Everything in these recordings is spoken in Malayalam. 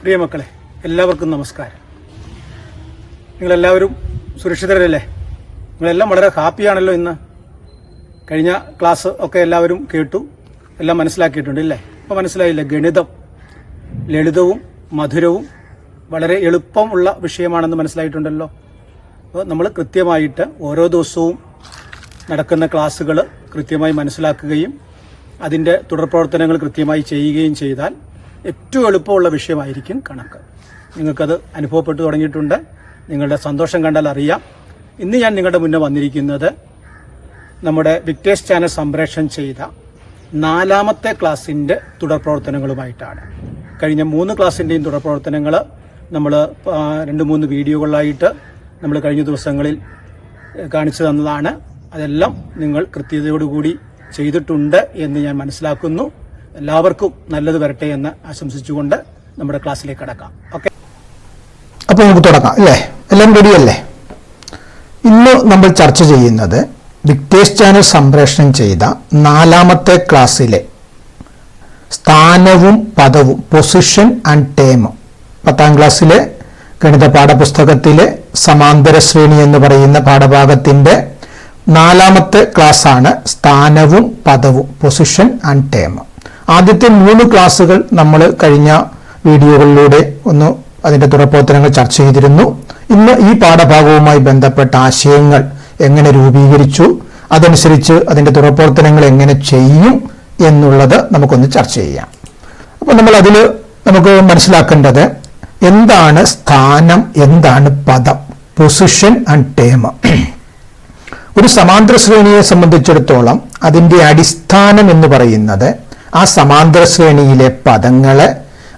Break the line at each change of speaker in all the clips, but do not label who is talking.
പ്രിയ മക്കളെ, എല്ലാവർക്കും നമസ്കാരം. നിങ്ങളെല്ലാവരും സുരക്ഷിതരല്ലേ? നിങ്ങളെല്ലാം വളരെ ഹാപ്പിയാണല്ലോ. ഇന്ന് കഴിഞ്ഞ ക്ലാസ് ഒക്കെ എല്ലാവരും കേട്ടു, എല്ലാം മനസ്സിലാക്കിയിട്ടുണ്ട് ഇല്ലേ? അപ്പോൾ മനസ്സിലായില്ലേ? ഗണിതം ലളിതവും മധുരവും വളരെ എളുപ്പമുള്ള വിഷയമാണെന്ന് മനസ്സിലായിട്ടുണ്ടല്ലോ. അപ്പോൾ നമ്മൾ കൃത്യമായിട്ട് ഓരോ ദിവസവും നടക്കുന്ന ക്ലാസ്സുകൾ കൃത്യമായി മനസ്സിലാക്കുകയും അതിൻ്റെ തുടർ പ്രവർത്തനങ്ങൾ കൃത്യമായി ചെയ്യുകയും ചെയ്താൽ ഏറ്റവും എളുപ്പമുള്ള വിഷയമായിരിക്കും കണക്ക്. നിങ്ങൾക്കത് അനുഭവപ്പെട്ടു തുടങ്ങിയിട്ടുണ്ട്. നിങ്ങളുടെ സന്തോഷം കണ്ടാൽ അറിയാം. ഇന്ന് ഞാൻ നിങ്ങളുടെ മുന്നേ വന്നിരിക്കുന്നത് നമ്മുടെ വിക്ടേഴ്സ് ചാനൽ സംപ്രേഷണം ചെയ്ത 4ാമത്തെ ക്ലാസ്സിൻ്റെ തുടർ പ്രവർത്തനങ്ങളുമായിട്ടാണ്. കഴിഞ്ഞ 3 ക്ലാസ്സിൻ്റെയും തുടർ പ്രവർത്തനങ്ങൾ നമ്മൾ 2-3 വീഡിയോകളായിട്ട് നമ്മൾ കഴിഞ്ഞ ദിവസങ്ങളിൽ കാണിച്ചു തന്നതാണ്. അതെല്ലാം നിങ്ങൾ കൃത്യതയോടുകൂടി ചെയ്തിട്ടുണ്ട് എന്ന് ഞാൻ മനസ്സിലാക്കുന്നു. എല്ലാവർക്കും നല്ലത് വരട്ടെ എന്ന് ആശംസിച്ചുകൊണ്ട് നമ്മുടെ ക്ലാസ്സിലേക്ക് കടക്കാം. ഓക്കെ,
അപ്പോൾ നമുക്ക് തുടങ്ങാം അല്ലേ? എല്ലാം റെഡിയല്ലേ? ഇന്ന് നമ്മൾ ചർച്ച ചെയ്യുന്നത് വിക്ടേഴ്സ് ചാനൽ സംപ്രേഷണം ചെയ്ത 4ാമത്തെ ക്ലാസ്സിലെ സ്ഥാനവും പദവും, പൊസിഷൻ ആൻഡ് ടേം, 10ാം ക്ലാസ്സിലെ ഗണിത പാഠപുസ്തകത്തിലെ സമാന്തര ശ്രേണി എന്ന് പറയുന്ന പാഠഭാഗത്തിന്റെ 4ാമത്തെ ക്ലാസ്സാണ് സ്ഥാനവും പദവും, പൊസിഷൻ ആൻഡ് ടേം. ആദ്യത്തെ 3 ക്ലാസ്സുകൾ നമ്മൾ കഴിഞ്ഞ വീഡിയോകളിലൂടെ അതിന്റെ തുടർപ്രവർത്തനങ്ങൾ ചർച്ച ചെയ്തിരുന്നു. ഇന്ന് ഈ പാഠഭാഗവുമായി ബന്ധപ്പെട്ട ആശയങ്ങൾ എങ്ങനെ രൂപീകരിച്ചു, അതനുസരിച്ച് അതിന്റെ തുടർപ്രവർത്തനങ്ങൾ എങ്ങനെ ചെയ്യും എന്നുള്ളത് നമുക്കൊന്ന് ചർച്ച ചെയ്യാം. അപ്പോൾ നമുക്ക് മനസ്സിലാക്കേണ്ടത് എന്താണ് സ്ഥാനം, എന്താണ് പദം, പൊസിഷൻ ആൻഡ് ടേം. ഒരു സമാന്തര ശ്രേണിയെ സംബന്ധിച്ചിടത്തോളം അതിന്റെ അടിസ്ഥാനം എന്ന് പറയുന്നത് ആ സമാന്തര ശ്രേണിയിലെ പദങ്ങള്,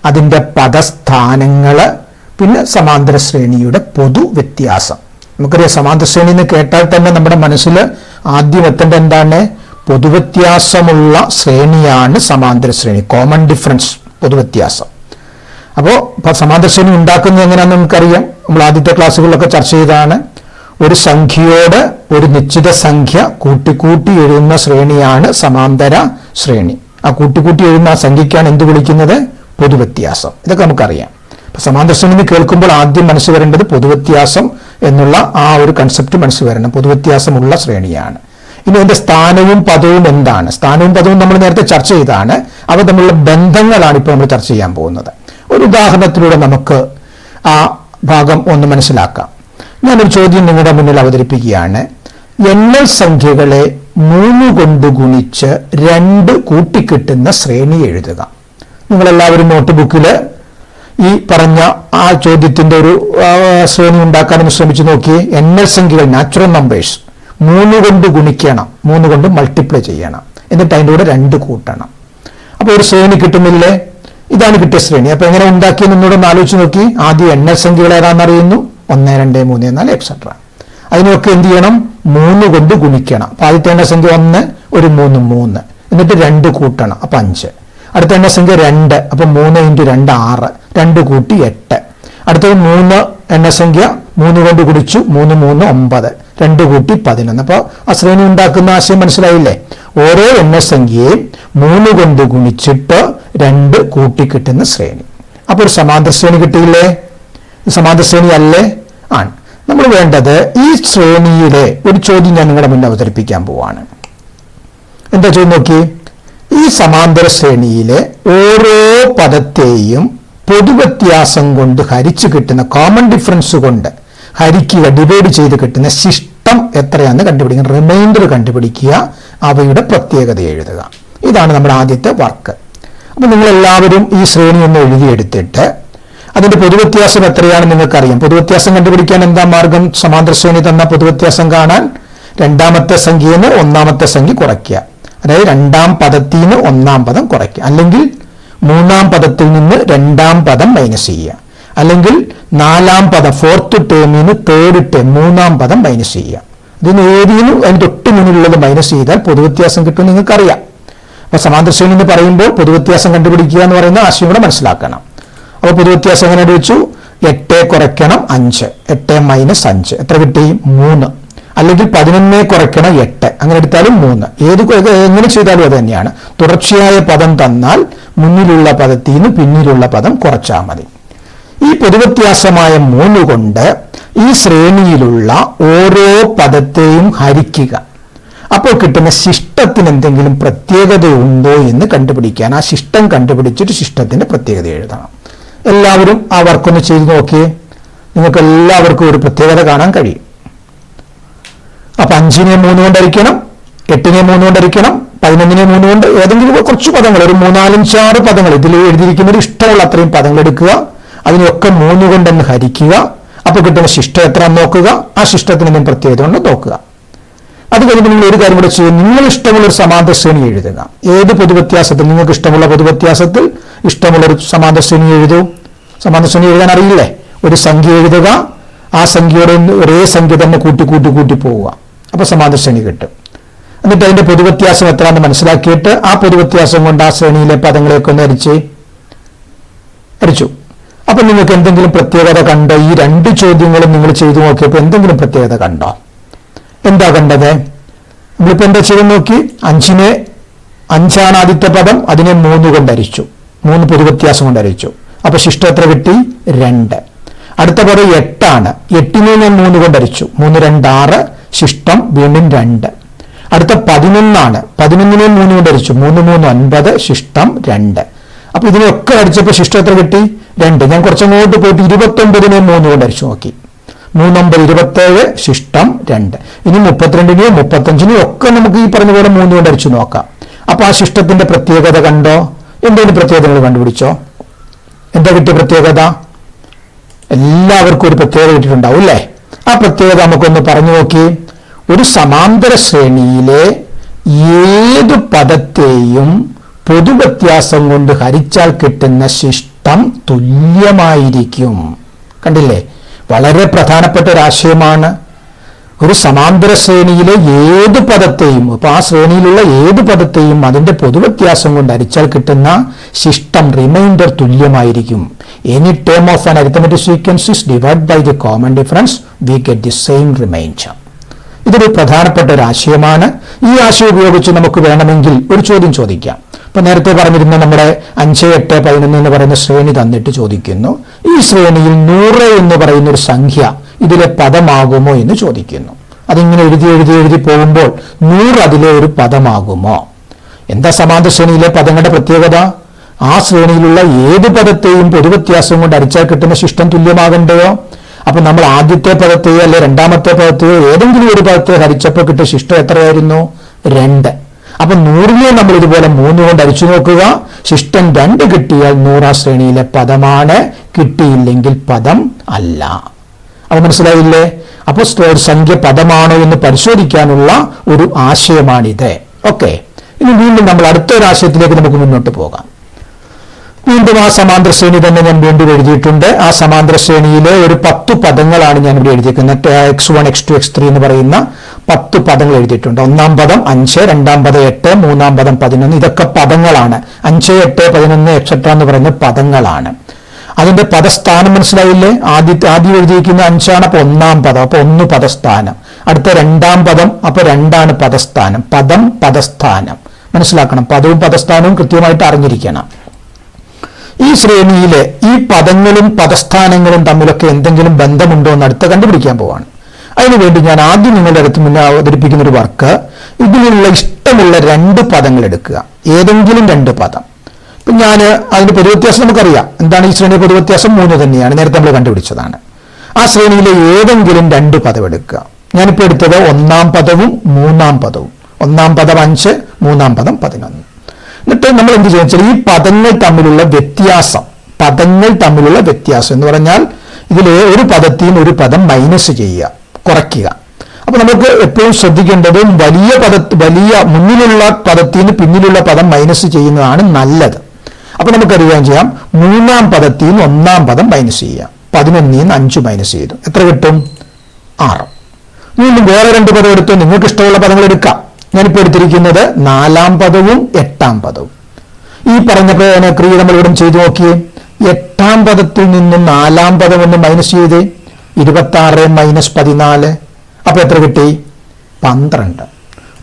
അതിന്റെ പദസ്ഥാനങ്ങള്, പിന്നെ സമാന്തര ശ്രേണിയുടെ പൊതു വ്യത്യാസം. നമുക്കറിയാം, സമാന്തര ശ്രേണി എന്ന് കേട്ടാൽ തന്നെ നമ്മുടെ മനസ്സിൽ ആദ്യം എത്തേണ്ട എന്താണ്? പൊതുവ്യത്യാസമുള്ള ശ്രേണിയാണ് സമാന്തര ശ്രേണി. കോമൺ ഡിഫറൻസ്, പൊതുവ്യത്യാസം. അപ്പോൾ സമാന്തര ശ്രേണി ഉണ്ടാക്കുന്നത് എങ്ങനെയാണെന്ന് നമുക്കറിയാം. നമ്മൾ ആദ്യത്തെ ക്ലാസ്സുകളിലൊക്കെ ചർച്ച ചെയ്തതാണ്. ഒരു സംഖ്യയോട് ഒരു നിശ്ചിത സംഖ്യ കൂട്ടിക്കൂട്ടി എഴുതുന്ന ശ്രേണിയാണ് സമാന്തര ശ്രേണി. ആ കൂട്ടിക്കൂട്ടി എഴുതുന്ന ആ സംഖ്യയ്ക്കാണ് എന്ത് വിളിക്കുന്നത്? പൊതുവ്യത്യാസം. ഇതൊക്കെ നമുക്കറിയാം. അപ്പൊ സമാന്തര ശ്രേണി കേൾക്കുമ്പോൾ ആദ്യം മനസ്സ് വരേണ്ടത് പൊതുവ്യത്യാസം എന്നുള്ള ആ ഒരു കൺസെപ്റ്റ് മനസ്സ് വരണം. പൊതുവ്യത്യാസമുള്ള ശ്രേണിയാണ്. ഇനി അതിന്റെ സ്ഥാനവും പദവും എന്താണ്? സ്ഥാനവും പദവും നമ്മൾ നേരത്തെ ചർച്ച ചെയ്താണ്. അവ തമ്മിലുള്ള ബന്ധങ്ങളാണ് ഇപ്പോൾ നമ്മൾ ചർച്ച ചെയ്യാൻ പോകുന്നത്. ഒരു ഉദാഹരണത്തിലൂടെ നമുക്ക് ആ ഭാഗം ഒന്ന് മനസ്സിലാക്കാം. ഞാനൊരു ചോദ്യം നിങ്ങളുടെ മുന്നിൽ അവതരിപ്പിക്കുകയാണ്. എണ്ണൽ സംഖ്യകളെ 3 കൊണ്ട് ഗുണിച്ച് 2 കൂട്ടിക്കിട്ടുന്ന ശ്രേണി എഴുതുക. നിങ്ങളെല്ലാവരും നോട്ട് ബുക്കിൽ ഈ പറഞ്ഞ ആ ചോദ്യത്തിന്റെ ഒരു ശ്രേണി ഉണ്ടാക്കാനൊന്ന് ശ്രമിച്ചു നോക്കിയേ. എണ്ണൽ സംഖ്യകൾ, നാച്ചുറൽ നമ്പേഴ്സ്, 3 കൊണ്ട് ഗുണിക്കണം, 3 കൊണ്ട് മൾട്ടിപ്ലൈ ചെയ്യണം, എന്നിട്ട് അതിൻ്റെ കൂടെ 2 കൂട്ടണം. അപ്പോൾ ഒരു ശ്രേണി കിട്ടുന്നില്ലേ? ഇതാണ് കിട്ടിയ ശ്രേണി. അപ്പൊ എങ്ങനെ ഉണ്ടാക്കിയെന്ന് എന്നോട് ഒന്ന് ആലോചിച്ച് നോക്കി. ആദ്യം എണ്ണൽ സംഖ്യകൾ ഏതാണെന്നറിയുന്നു, 1, 2, 3, 4 എക്സെട്ര. അതിനൊക്കെ എന്ത് ചെയ്യണം? 3 കൊണ്ട് ഗുണിക്കണം. അപ്പൊ ആദ്യത്തെ എണ്ണസംഖ്യ 1, ഒരു 3, 3, എന്നിട്ട് 2 കൂട്ടണം, അപ്പൊ 5. അടുത്ത എണ്ണസംഖ്യ 2, അപ്പൊ 3 × 2 6, 2 കൂട്ടി 8. അടുത്തത് 3 എണ്ണസംഖ്യ 3 കൊണ്ട് ഗുണിച്ചു, 3, 3, 9, 2 കൂട്ടി 11. അപ്പൊ ആ ശ്രേണി ഉണ്ടാക്കുന്ന ആശയം മനസ്സിലായില്ലേ? ഓരോ എണ്ണസംഖ്യയും 3 കൊണ്ട് ഗുണിച്ചിട്ട് 2 കൂട്ടിക്കിട്ടുന്ന ശ്രേണി. അപ്പൊ ഒരു സമാന്തര ശ്രേണി കിട്ടിയില്ലേ? സമാന്തര ശ്രേണി അല്ലേ? ആണ്. നമ്മൾ വേണ്ടത് ഈ ശ്രേണിയിലെ ഒരു ചോദ്യം ഞാൻ നിങ്ങളുടെ മുന്നിൽ അവതരിപ്പിക്കാൻ പോവാണ്. എന്താ ചോദ്യം നോക്കി. ഈ സമാന്തര ശ്രേണിയിലെ ഓരോ പദത്തെയും പൊതുവ്യത്യാസം കൊണ്ട് ഹരിച്ചു കിട്ടുന്ന, കോമൺ ഡിഫറൻസ് കൊണ്ട് ഹരിക്കുക, ഡിവൈഡ് ചെയ്ത് കിട്ടുന്ന ശിഷ്ടം എത്രയാണെന്ന് കണ്ടുപിടിക്കുക. റിമൈൻഡർ കണ്ടുപിടിക്കുക, അവയുടെ പ്രത്യേകത എഴുതുക. ഇതാണ് നമ്മുടെ ആദ്യത്തെ വർക്ക്. അപ്പൊ നിങ്ങളെല്ലാവരും ഈ ശ്രേണി ഒന്ന് എഴുതിയെടുത്തിട്ട് അതിന്റെ പൊതുവ്യത്യാസം എത്രയാണ് നിങ്ങൾക്കറിയാം. പൊതുവ്യത്യാസം കണ്ടുപിടിക്കാൻ എന്താ മാർഗം? സമാന്തര ശ്രേണി തന്ന പൊതുവ്യത്യാസം കാണാൻ 2ാമത്തെ സംഖ്യയിൽ നിന്ന് 1ാമത്തെ സംഖ്യ കുറയ്ക്കുക. അതായത് 2ാം പദത്തിൽ നിന്ന് 1ാം പദം കുറയ്ക്കുക. അല്ലെങ്കിൽ 3ാം പദത്തിൽ നിന്ന് 2ാം പദം മൈനസ് ചെയ്യുക. അല്ലെങ്കിൽ 4ാം പദം, 4th ടേമിൽ നിന്ന് 3rd ടേം, 3ാം പദം മൈനസ് ചെയ്യുക. ഇതിന് ഏതിനും അതിന് തൊട്ട് മുന്നിലുള്ളത് മൈനസ് ചെയ്താൽ പൊതുവ്യത്യാസം കിട്ടും നിങ്ങൾക്കറിയാം. അപ്പൊ സമാന്തര ശ്രേണി എന്ന് പറയുമ്പോൾ പൊതുവ്യത്യാസം കണ്ടുപിടിക്കുക എന്ന് പറയുന്ന ആശയം കൂടെ മനസ്സിലാക്കണം. അപ്പൊ പൊതുവ്യത്യാസം എങ്ങനെ വെച്ചു? 8 കുറയ്ക്കണം 5, 8 - 5 എത്ര കിട്ടി? 3. അല്ലെങ്കിൽ 11 കുറയ്ക്കണം 8, അങ്ങനെ എടുത്താലും 3. എങ്ങനെ ചെയ്താലും അത് തന്നെയാണ്. തുടർച്ചയായ പദം തന്നാൽ മുന്നിലുള്ള പദത്തിൽ നിന്ന് പിന്നിലുള്ള പദം കുറച്ചാൽ മതി. ഈ പൊതുവ്യത്യാസമായ 3 കൊണ്ട് ഈ ശ്രേണിയിലുള്ള ഓരോ പദത്തെയും ഹരിക്കുക. അപ്പോൾ കിട്ടുന്ന ശിഷ്ടത്തിന് എന്തെങ്കിലും പ്രത്യേകതയുണ്ടോ എന്ന് കണ്ടുപിടിക്കാൻ ആ ശിഷ്ടം കണ്ടുപിടിച്ചിട്ട് ശിഷ്ടത്തിന്റെ പ്രത്യേകത എഴുതണം. എല്ലാവരും ആ വർക്കൊന്ന് ചെയ്ത് നോക്കിയേ. നിങ്ങൾക്ക് എല്ലാവർക്കും ഒരു പ്രത്യേകത കാണാൻ കഴിയും. അപ്പൊ 5നെ 3 കൊണ്ട് ഹരിക്കണം, 8നെ 3 കൊണ്ട് ഹരിക്കണം, 11നെ 3 കൊണ്ട് ഏതെങ്കിലും കുറച്ച് പദങ്ങൾ, ഒരു 3, 4, 5, 6 പദങ്ങൾ ഇതിൽ എഴുതിയിരിക്കുന്നത് ഇഷ്ടമുള്ള അത്രയും പദങ്ങൾ എടുക്കുക, അതിനെയൊക്കെ 3 കൊണ്ടൊന്ന് ഹരിക്കുക. അപ്പൊ കിട്ടുന്ന ശിഷ്ടം എത്ര നോക്കുക, ആ ശിഷ്ടത്തിന് എന്തെങ്കിലും പ്രത്യേകത കൊണ്ട് നോക്കുക. അത് കഴിയുമ്പോൾ നിങ്ങൾ ഒരു കാര്യം കൂടെ ചെയ്യും, നിങ്ങൾ ഇഷ്ടമുള്ള ഒരു സമാന്തര ശ്രേണി എഴുതുക. ഏത് പൊതുവ്യത്യാസത്തിൽ നിങ്ങൾക്ക് ഇഷ്ടമുള്ള പൊതുവ്യത്യാസത്തിൽ ഇഷ്ടമുള്ള ഒരു സമാന്തര ശ്രേണി എഴുതൂ. സമാന്തര ശ്രേണി എഴുതാൻ അറിയില്ലേ? ഒരു സംഖ്യ എഴുതുക, ആ സംഖ്യയോടെ ഒരേ സംഖ്യ തന്നെ കൂട്ടി പോവുക. അപ്പൊ സമാന്തര ശ്രേണി കിട്ടും. എന്നിട്ട് അതിന്റെ പൊതുവ്യത്യാസം എത്രയാണെന്ന് മനസ്സിലാക്കിയിട്ട് ആ പൊതുവ്യത്യാസം കൊണ്ട് ആ ശ്രേണിയിലെ പദങ്ങളെയൊക്കെ ഒന്ന് ഹരിച്ചു. അപ്പൊ നിങ്ങൾക്ക് എന്തെങ്കിലും പ്രത്യേകത കണ്ടോ? ഈ 2 ചോദ്യങ്ങളും നിങ്ങൾ ചെയ്തു നോക്കിയപ്പോൾ എന്തെങ്കിലും പ്രത്യേകത കണ്ടോ? എന്താ കണ്ടത്? നമ്മളിപ്പോ എന്താ ചെയ്ത് നോക്കി? 5 ആദ്യത്തെ പദം, അതിനെ 3 കൊണ്ട് ഹരിച്ചു, 3 പൊതുവ്യത്യാസം കൊണ്ട് ഹരിച്ചു. അപ്പൊ ശിഷ്ടം എത്ര കിട്ടി? 2. അടുത്ത പദം 8 8നെ ഞാൻ 3 കൊണ്ട് ഹരിച്ചു, 3 2 6, ശിഷ്ടം വീണ്ടും 2. അടുത്ത 11 11നെ 3 കൊണ്ട് ഹരിച്ചു, 3 3 9, ശിഷ്ടം 2. അപ്പൊ ഇതിനൊക്കെ ഹരിച്ചപ്പോൾ ശിഷ്ടം എത്ര കിട്ടി? 2. ഞാൻ കുറച്ചങ്ങോട്ട് പോയിട്ട് 29നെ 3 കൊണ്ട് ഹരിച്ചു നോക്കി, 3 9 27, ശിഷ്ടം 2. ഇനി 32നെയും 35നെയും ഒക്കെ നമുക്ക് ഈ പറഞ്ഞ പോലെ 3 കൊണ്ട് ഹരിച്ചു നോക്കാം. അപ്പൊ ആ ശിഷ്ടത്തിന്റെ പ്രത്യേകത കണ്ടോ? എന്തെങ്കിലും പ്രത്യേകതകൾ കണ്ടുപിടിച്ചോ? എന്താ കിട്ടിയ പ്രത്യേകത? എല്ലാവർക്കും ഒരു പ്രത്യേകത കിട്ടിയിട്ടുണ്ടാവും അല്ലേ? ആ പ്രത്യേകത നമുക്കൊന്ന് പറഞ്ഞു നോക്കി. ഒരു സമാന്തര ശ്രേണിയിലെ ഏത് പദത്തെയും പൊതുവ്യത്യാസം കൊണ്ട് ഹരിച്ചാൽ കിട്ടുന്ന ശിഷ്ടം തുല്യമായിരിക്കും. കണ്ടില്ലേ? വളരെ പ്രധാനപ്പെട്ട ഒരു ആശയമാണ്. ഒരു സമാന്തര ശ്രേണിയിലെ ഏത് പദത്തെയും, അപ്പൊ ആ ശ്രേണിയിലുള്ള ഏത് പദത്തെയും അതിന്റെ പൊതുവ്യത്യാസം കൊണ്ട് ഹരിച്ചാൽ കിട്ടുന്ന ശിഷ്ടം റിമൈൻഡർ തുല്യമായിരിക്കും. Any term of an arithmetic sequence is divide by the common difference, we get the same remainder. ഇതൊരു പ്രധാനപ്പെട്ട ഒരു ആശയമാണ്. ഈ ആശയം ഉപയോഗിച്ച് നമുക്ക് വേണമെങ്കിൽ ഒരു ചോദ്യം ചോദിക്കാം. ഇപ്പൊ നേരത്തെ പറഞ്ഞിരുന്ന നമ്മുടെ 5 8 11 എന്ന് പറയുന്ന ശ്രേണി തന്നിട്ട് ചോദിക്കുന്നു, ഈ ശ്രേണിയിൽ 100 എന്ന് പറയുന്ന ഒരു സംഖ്യ ഇതിലെ പദമാകുമോ എന്ന് ചോദിക്കുന്നു. അതിങ്ങനെ എഴുതി പോകുമ്പോൾ 100 അതിലെ ഒരു പദമാകുമോ? എന്താ സമാന്തര ശ്രേണിയിലെ പദങ്ങളുടെ പ്രത്യേകത? ആ ശ്രേണിയിലുള്ള ഏത് പദത്തെയും പൊതുവ്യത്യാസം കൊണ്ട് ഹരിച്ചാൽ കിട്ടുന്ന ശിഷ്ടം തുല്യമാകണ്ടയോ? അപ്പൊ നമ്മൾ ആദ്യത്തെ പദത്തെയോ അല്ലെ രണ്ടാമത്തെ പദത്തെയോ ഏതെങ്കിലും ഒരു പദത്തെ ഹരിച്ചപ്പോൾ കിട്ടിയ ശിഷ്ടം എത്രയായിരുന്നു? 2. അപ്പൊ 100നെ നമ്മൾ ഇതുപോലെ 3 കൊണ്ട് ഹരിച്ചു നോക്കുക, ശിഷ്ടം 2 കിട്ടിയാൽ 100 ആ ശ്രേണിയിലെ പദമാണ്, കിട്ടിയില്ലെങ്കിൽ പദം അല്ല. അത് മനസ്സിലായില്ലേ? അപ്പൊ ഒരു സംഖ്യ പദമാണോ എന്ന് പരിശോധിക്കാനുള്ള ഒരു ആശയമാണിത്. ഓക്കെ, ഇനി വീണ്ടും നമ്മൾ അടുത്തൊരു ആശയത്തിലേക്ക് നമുക്ക് മുന്നോട്ട് പോകാം. വീണ്ടും ആ സമാന്തര ശ്രേണി തന്നെ ഞാൻ വീണ്ടും എഴുതിയിട്ടുണ്ട്. ആ സമാന്തര ശ്രേണിയിലെ ഒരു 10 പദങ്ങളാണ് ഞാൻ ഇവിടെ എഴുതിയിരിക്കുന്നത്. x1 x2 x3 എന്ന് പറയുന്ന 10 പദങ്ങൾ എഴുതിയിട്ടുണ്ട്. 1-ാം പദം 5, 2-ാം പദം 8, 3-ാം പദം 11. ഇതൊക്കെ പദങ്ങളാണ്. 5 8 11 എക്സെട്ര എന്ന് പറയുന്ന പദങ്ങളാണ്. അതിന്റെ പദസ്ഥാനം മനസ്സിലായില്ലേ? ആദ്യം എഴുതിയിരിക്കുന്ന 5 അപ്പൊ 1-ാം പദം, അപ്പൊ 1 പദസ്ഥാനം. അടുത്ത 2-ാം പദം, അപ്പൊ 2 പദസ്ഥാനം. പദം പദസ്ഥാനം മനസ്സിലാക്കണം. പദവും പദസ്ഥാനവും കൃത്യമായിട്ട് അറിഞ്ഞിരിക്കണം. ഈ ശ്രേണിയിലെ ഈ പദങ്ങളും പദസ്ഥാനങ്ങളും തമ്മിലൊക്കെ എന്തെങ്കിലും ബന്ധമുണ്ടോ എന്ന് അടുത്ത് കണ്ടുപിടിക്കാൻ പോവാണ്. അതിനുവേണ്ടി ഞാൻ ആദ്യം നിങ്ങളുടെ അടുത്ത് മുന്നേ അവതരിപ്പിക്കുന്ന ഒരു വർക്ക്, ഇതിലുള്ള ഇഷ്ടമുള്ള 2 പദങ്ങൾ എടുക്കുക, ഏതെങ്കിലും 2 പദം. ഇപ്പൊ ഞാൻ അതിന്റെ പൊതുവ്യത്യാസം നമുക്കറിയാം. എന്താണ് ഈ ശ്രേണിയുടെ പൊതുവ്യത്യാസം? 3 തന്നെയാണ്, നേരത്തെ നമ്മൾ കണ്ടുപിടിച്ചതാണ്. ആ ശ്രേണിയിലെ ഏതെങ്കിലും 2 പദം എടുക്കുക. ഞാനിപ്പോൾ എടുത്തത് 1-ാം പദവും 3-ാം പദവും. 1-ാം പദം 5, 3-ാം പദം 11. എന്നിട്ട് നമ്മൾ എന്ത് ചോദിച്ചാൽ ഈ പദങ്ങൾ തമ്മിലുള്ള വ്യത്യാസം എന്ന് പറഞ്ഞാൽ ഇതിലെ ഒരു പദത്തെയും ഒരു പദം മൈനസ് ചെയ്യുക, കുറയ്ക്കുക. അപ്പൊ നമുക്ക് എപ്പോഴും ശ്രദ്ധിക്കേണ്ടത് വലിയ മുന്നിലുള്ള പദത്തിന് പിന്നിലുള്ള പദം മൈനസ് ചെയ്യുന്നതാണ് നല്ലത്. അപ്പൊ നമുക്കറിയാൻ ചെയ്യാം, 3-ാം പദത്തിൽ നിന്ന് 1-ാം പദം മൈനസ് ചെയ്യാം. 11ൽ നിന്ന് 5 മൈനസ് ചെയ്തു, എത്ര കിട്ടും? 6. വീണ്ടും വേറെ 2 പദം എടുത്തു, നിങ്ങൾക്ക് ഇഷ്ടമുള്ള പദങ്ങൾ എടുക്കാം. ഞാനിപ്പോൾ എടുത്തിരിക്കുന്നത് 4-ാം പദവും 8-ാം പദവും. ഈ പറഞ്ഞ ക്രിയ നമ്മൾ ഇവിടെ ചെയ്തു നോക്കിയേ. 8-ാം പദത്തിൽ നിന്നും 4-ാം പദം ഒന്ന് മൈനസ് ചെയ്ത് 26 മൈനസ് 14, അപ്പൊ എത്ര കിട്ടി? 12.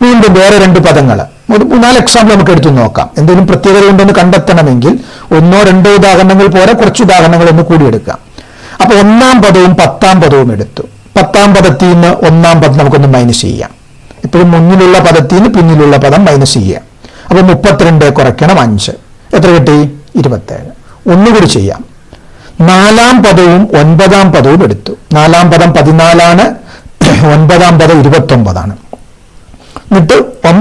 വീണ്ടും വേറെ 2 പദങ്ങൾ, 4 എക്സാമ്പിൾ നമുക്ക് എടുത്തു നോക്കാം. എന്തെങ്കിലും പ്രത്യേകത ഉണ്ടെന്ന് കണ്ടെത്തണമെങ്കിൽ 1-2 ഉദാഹരണങ്ങൾ പോലെ കുറച്ച് ഉദാഹരണങ്ങൾ ഒന്ന് കൂടി എടുക്കാം. അപ്പൊ ഒന്നാം പദവും 10ാം പദവും എടുത്തു. 10ാം പദത്തിൽ നിന്ന് ഒന്നാം പദം നമുക്കൊന്ന് മൈനസ് ചെയ്യാം. ഇപ്പോഴും മുന്നിലുള്ള പദത്തിൽ നിന്ന് പിന്നിലുള്ള പദം മൈനസ് ചെയ്യാം. അപ്പൊ 32 കുറയ്ക്കണം 5, എത്ര കിട്ടി? 27. ഒന്നുകൂടി ചെയ്യാം. 4ാം പദവും 9ാം പദവും എടുത്തു. 4ാം പദം 14ആണ്, 9ാം പദം 29ആണ്. എന്നിട്ട്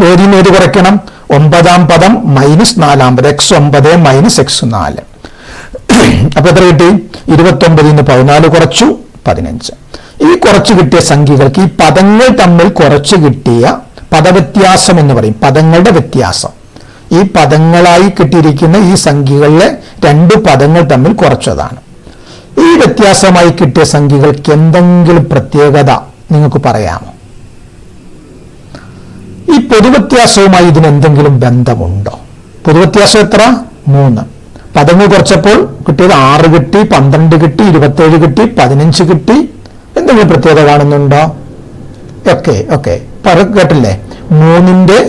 ഏതിന് ഏത് കുറയ്ക്കണം? 9ാം പദം മൈനസ് 4ാം പദം, x9 മൈനസ് x4. അപ്പൊ എത്ര കിട്ടി? 29 14 കുറച്ചു 15. ഈ കുറച്ച് കിട്ടിയ സംഖ്യകൾക്ക് ഈ പദങ്ങൾ തമ്മിൽ കുറച്ച് കിട്ടിയ പദവ്യത്യാസം എന്ന് പറയും. പദങ്ങളുടെ വ്യത്യാസം. ഈ പദങ്ങളായി കിട്ടിയിരിക്കുന്ന ഈ സംഖ്യകളിലെ 2 പദങ്ങൾ തമ്മിൽ കുറച്ചതാണ്. ഈ വ്യത്യാസമായി കിട്ടിയ സംഖ്യകൾക്ക് എന്തെങ്കിലും പ്രത്യേകത നിങ്ങൾക്ക് പറയാമോ? ഈ പൊതുവ്യത്യാസവുമായി ഇതിന് എന്തെങ്കിലും ബന്ധമുണ്ടോ? പൊതുവ്യത്യാസം എത്ര? 3. പദങ്ങൾ കുറച്ചപ്പോൾ കിട്ടിയത് 6 കിട്ടി, 12 കിട്ടി, 27 കിട്ടി, 15 കിട്ടി. എന്തെങ്കിലും പ്രത്യേകത കാണുന്നുണ്ടോ? ഓക്കെ കേട്ടില്ലേ? 3ന്റെ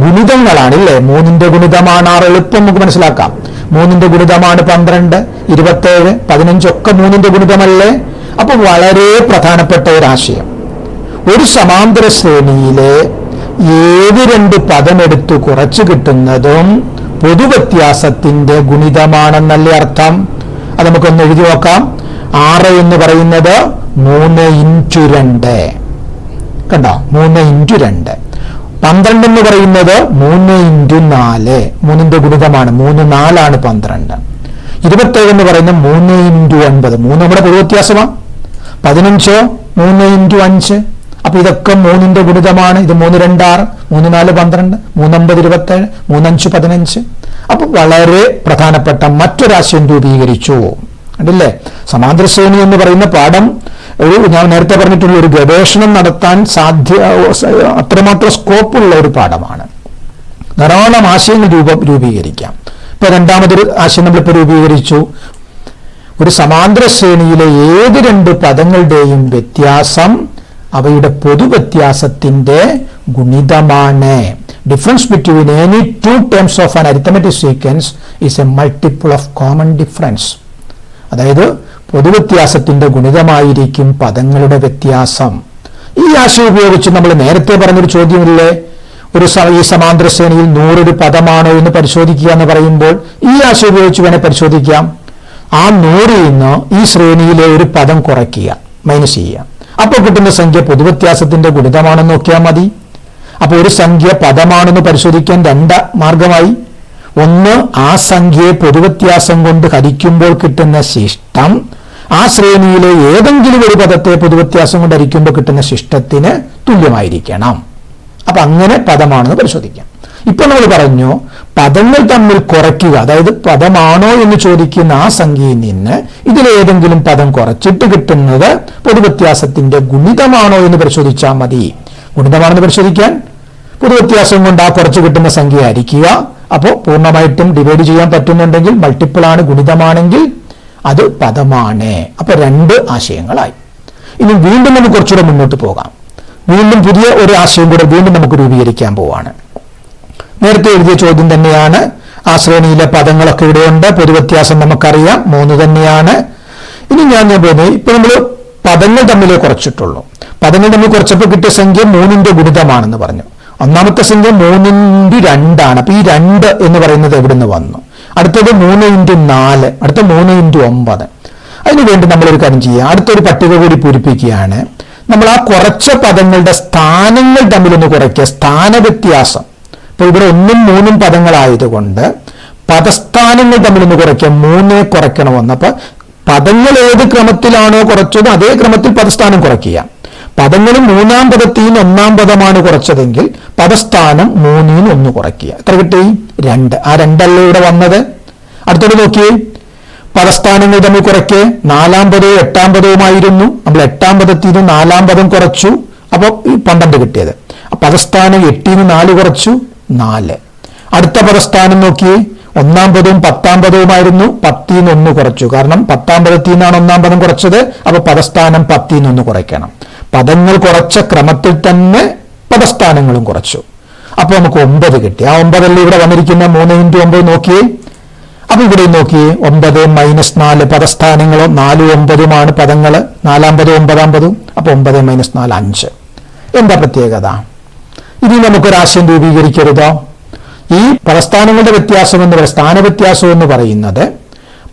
ഗുണിതങ്ങളാണ് ഇല്ലേ? 3ന്റെ ഗുണിതമാണ് 6. എളുപ്പം നമുക്ക് മനസ്സിലാക്കാം. 3ന്റെ ഗുണിതമാണ് 12, 27, 15 ഒക്കെ 3ന്റെ ഗുണിതമല്ലേ? അപ്പൊ വളരെ പ്രധാനപ്പെട്ട ഒരാശയം. ഒരു സമാന്തര ശ്രേണിയിലെ ഏത് 2 പദമെടുത്തു കുറച്ച് കിട്ടുന്നതും പൊതുവ്യത്യാസത്തിന്റെ ഗുണിതമാണെന്നല്ലേ അർത്ഥം? അത് നമുക്കൊന്ന് എഴുതി നോക്കാം. 6 എന്ന് പറയുന്നത് 3 × 2, കണ്ടോ? 3 × 2. 12 എന്ന് പറയുന്നത് 3 × 4, 3ന്റെ ഗുണിതമാണ്. 3 4 ആണ് 12. 27 എന്ന് പറയുന്നത് 3 × 9, 3 നമ്മുടെ പൊതുവ്യത്യാസമാണ്. 15 3 × 5. അപ്പൊ ഇതൊക്കെ 3ന്റെ ഗുണിതമാണ്. ഇത് 3 2 6, 3 4 12, 3 9 27, 3 5 15. അപ്പൊ വളരെ പ്രധാനപ്പെട്ട മറ്റൊരാശയം രൂപീകരിച്ചു. കണ്ടില്ലേ? സമാന്തര ശ്രേണി എന്ന് പറയുന്ന പാഠം ഞാൻ നേരത്തെ പറഞ്ഞിട്ടുള്ള ഒരു ഗവേഷണം നടത്താൻ അത്രമാത്രം സ്കോപ്പുള്ള ഒരു പാഠമാണ്. ധാരാളം ആശയങ്ങൾ രൂപീകരിക്കാം. ഇപ്പൊ രണ്ടാമതൊരു ആശയം നമ്മളിപ്പോൾ രൂപീകരിച്ചു. ഒരു സമാന്തര ശ്രേണിയിലെ ഏത് 2 പദങ്ങളുടെയും വ്യത്യാസം അവയുടെ പൊതുവ്യത്യാസത്തിന്റെ ഗുണിതമാണ്. Difference between any 2 terms of an arithmetic sequence is a multiple of common difference. അതായത് പൊതുവ്യത്യാസത്തിന്റെ ഗുണിതമായിരിക്കും പദങ്ങളുടെ വ്യത്യാസം. ഈ ആശയം ഉപയോഗിച്ച് നമ്മൾ നേരത്തെ പറഞ്ഞൊരു ചോദ്യമില്ലേ? ഈ സമാന്തര ശ്രേണിയിൽ 100 ഒരു പദമാണോ എന്ന് പരിശോധിക്കുക എന്ന് പറയുമ്പോൾ ഈ ആശയം ഉപയോഗിച്ച് വേണേൽ പരിശോധിക്കാം. ആ 100ൽ നിന്ന് ഈ ശ്രേണിയിലെ ഒരു പദം കുറയ്ക്കുക, മൈനസ് ചെയ്യുക. അപ്പോൾ കിട്ടുന്ന സംഖ്യ പൊതുവ്യത്യാസത്തിന്റെ ഗുണിതമാണെന്ന് നോക്കിയാൽ മതി. അപ്പൊ ഒരു സംഖ്യ പദമാണെന്ന് പരിശോധിക്കാൻ 2 മാർഗമായി. ഒന്ന്, ആ സംഖ്യയെ പൊതുവ്യത്യാസം കൊണ്ട് ഹരിക്കുമ്പോൾ കിട്ടുന്ന ശിഷ്ടം ആ ശ്രേണിയിലെ ഏതെങ്കിലും ഒരു പദത്തെ പൊതുവ്യത്യാസം കൊണ്ട് ഹരിക്കുമ്പോൾ കിട്ടുന്ന ശിഷ്ടത്തിന് തുല്യമായിരിക്കണം. അപ്പൊ അങ്ങനെ പദമാണെന്ന് പരിശോധിക്കാം. ഇപ്പൊ നമ്മൾ പറഞ്ഞു പദങ്ങൾ തമ്മിൽ കുറയ്ക്കുക, അതായത് പദമാണോ എന്ന് ചോദിക്കുന്ന ആ സംഖ്യയിൽ നിന്ന് ഇതിലേതെങ്കിലും പദം കുറച്ചിട്ട് കിട്ടുന്നത് പൊതുവ്യത്യാസത്തിന്റെ ഗുണിതമാണോ എന്ന് പരിശോധിച്ചാൽ മതി. ഗുണിതമാണെന്ന് പരിശോധിക്കാൻ പൊതുവ്യത്യാസം കൊണ്ട് ആ കുറച്ച് കിട്ടുന്ന സംഖ്യ ഹരിക്കുക. അപ്പോൾ പൂർണ്ണമായിട്ടും ഡിവൈഡ് ചെയ്യാൻ പറ്റുന്നുണ്ടെങ്കിൽ മൾട്ടിപ്പിൾ ആണ്, ഗുണിതമാണെങ്കിൽ അത് പദമാണ്. അപ്പൊ 2 ആശയങ്ങളായി. ഇനി വീണ്ടും നമുക്ക് കുറച്ചുകൂടെ മുന്നോട്ട് പോകാം. വീണ്ടും പുതിയ ഒരു ആശയം കൂടെ വീണ്ടും നമുക്ക് രൂപീകരിക്കാൻ പോവാണ്. നേരത്തെ എഴുതിയ ചോദ്യം തന്നെയാണ്. ആ ശ്രേണിയിലെ പദങ്ങളൊക്കെ ഇവിടെയുണ്ട്. പൊതുവ്യത്യാസം നമുക്കറിയാം 3 തന്നെയാണ്. ഇനി ഞാൻ പോകുന്നത് ഇപ്പൊ നമ്മൾ പദങ്ങൾ തമ്മിലേ കുറച്ചിട്ടുള്ളൂ. പദങ്ങൾ തമ്മിൽ കുറച്ചപ്പോൾ കിട്ടിയ സംഖ്യ 3ന്റെ ഗുണിതമാണെന്ന് പറഞ്ഞു. ഒന്നാമത്തെ സംഖ്യ 3 × 2 ആണ്. അപ്പൊ ഈ 2 എന്ന് പറയുന്നത് എവിടെ നിന്ന് വന്നു? അടുത്തത് 3 × 4, അടുത്ത 3 × 9. അതിനുവേണ്ടി നമ്മളൊരു കാര്യം ചെയ്യുക. അടുത്തൊരു പട്ടിക കൂടി പൂരിപ്പിക്കുകയാണ്. നമ്മൾ ആ കുറച്ച പദങ്ങളുടെ സ്ഥാനങ്ങൾ തമ്മിലൊന്ന് കുറയ്ക്കുക, സ്ഥാനവ്യത്യാസം. ഇപ്പൊ ഇവിടെ 1ഉം 3ഉം പദങ്ങളായതുകൊണ്ട് പദസ്ഥാനങ്ങൾ തമ്മിലൊന്ന് കുറയ്ക്കുക. 3 കുറയ്ക്കണമെന്ന്. അപ്പൊ പദങ്ങൾ ഏത് ക്രമത്തിലാണോ കുറച്ചത് അതേ ക്രമത്തിൽ പദസ്ഥാനം കുറയ്ക്കുക. പദങ്ങളിൽ 3ാം പദത്തിൽ നിന്ന് 1ാം പദമാണ് കുറച്ചതെങ്കിൽ പദസ്ഥാനം 3ൽ നിന്ന് 1 കുറയ്ക്കുക. എത്ര കിട്ടി? 2. ആ 2 അല്ലേ ഇവിടെ വന്നത്? അടുത്തോട് നോക്കിയേ. പദസ്ഥാനങ്ങൾ തമ്മിൽ കുറയ്ക്കേ. 4ാം പദവും 8ാം പദവുമായിരുന്നു. നമ്മൾ 8ാം പദത്തിൽ നിന്ന് 4ാം പദം കുറച്ചു. അപ്പോൾ ഈ 12 കിട്ടിയത്. പദസ്ഥാനം 8ൽ നിന്ന് 4 കുറച്ചു, 4. അടുത്ത പദസ്ഥാനം നോക്കിയേ. 1ാം പദവും 10ാം പദവുമായിരുന്നു. 10ൽ നിന്ന് 1 കുറച്ചു. കാരണം 10ാം പദത്തിൽ നിന്നാണ് 1ാം പദം കുറച്ചത്. അപ്പൊ പദസ്ഥാനം 10ൽ നിന്ന് 1 കുറയ്ക്കണം. പദങ്ങൾ കുറച്ച ക്രമത്തിൽ തന്നെ പദസ്ഥാനങ്ങളും കുറച്ചു. അപ്പൊ നമുക്ക് 9 കിട്ടി. ആ 9 അല്ലേ ഇവിടെ വന്നിരിക്കുന്ന 3 × 9 നോക്കിയേ. അപ്പൊ ഇവിടെ നോക്കി 9 - 4 പദസ്ഥാനങ്ങളോ 4 9 പദങ്ങൾ, 4 പദവും 9 പദവും. അപ്പൊ 9 - 4 5. എന്താ പ്രത്യേകത? ഇനി നമുക്കൊരാശയം രൂപീകരിക്കരുതോ? ഈ പദസ്ഥാനങ്ങളുടെ വ്യത്യാസം എന്ന് പറയുന്നത്, സ്ഥാനവ്യത്യാസം എന്ന് പറയുന്നത്